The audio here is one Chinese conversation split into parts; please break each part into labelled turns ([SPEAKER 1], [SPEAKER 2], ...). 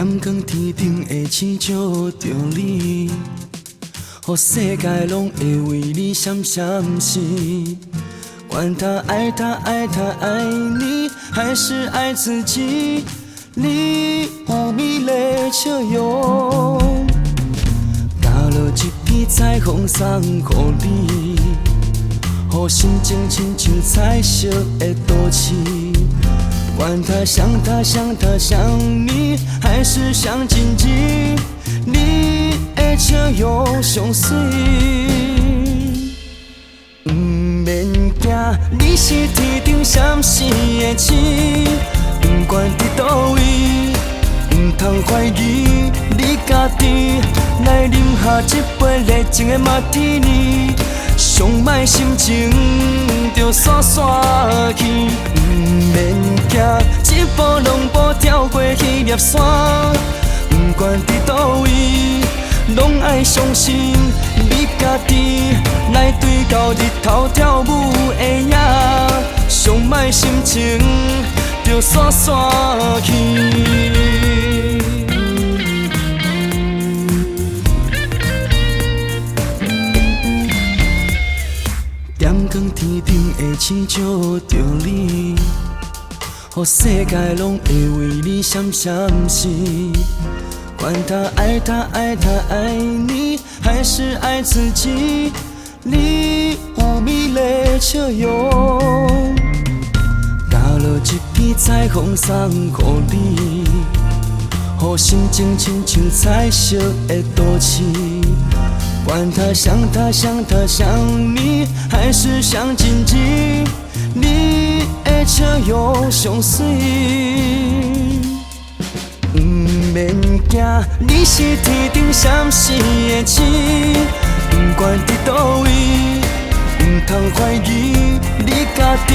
[SPEAKER 1] 阳光天顶的星照着你，予世界拢会为你闪闪烁。管他爱他爱他爱你，还是爱自己。你有美丽笑容，加了一片彩虹送给你，予心情亲像彩色的都市。管他想他想他想你，还是想静止。你的笑容上水，不免惊，你是天顶闪烁的星。不管伫倒位，不通怀疑你家己。来饮下一杯热情的马提尼，上歹心情就散散去。免惊，一步两步跳过迄粒山。不管伫倒位，拢爱相信你家己。来对到日头跳舞的影，上歹心情就散散去。阳光天顶的星照着你，予世界拢会为你闪闪烁。管他爱他爱他爱你，还是爱自己。你有美丽笑容，加了一片彩虹送给你，予心情亲像彩色的都市。管他想他想他想你，还是想静止。你的笑容上水，不免惊，你是天顶闪烁的星。不管伫倒位，不通怀疑你家己。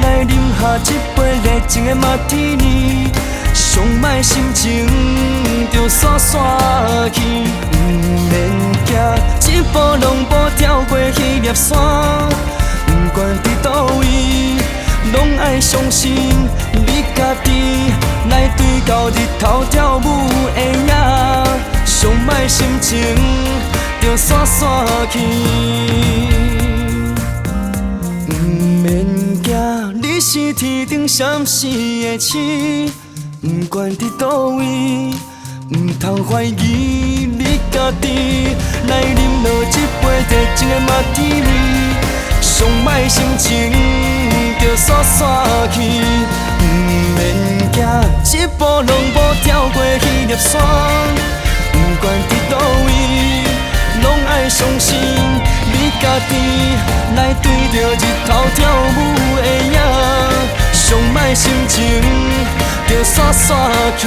[SPEAKER 1] 来饮下一杯热情的马提尼，上歹心情就散散去。不免惊，一步两步跳过迄粒山。不管伫倒位，拢爱相信你家己。来对到日头跳舞的影，上歹心情就散散去。不免惊，你是天顶闪烁的星。不管伫倒位，不通怀疑你家己。来饮落一杯热情的马提尼，上歹心情就散散去。不免惊，一步两步跳过迄粒山。不管伫倒位，拢爱相信你家己。来对着日头跳舞的影，上歹心情就散散去。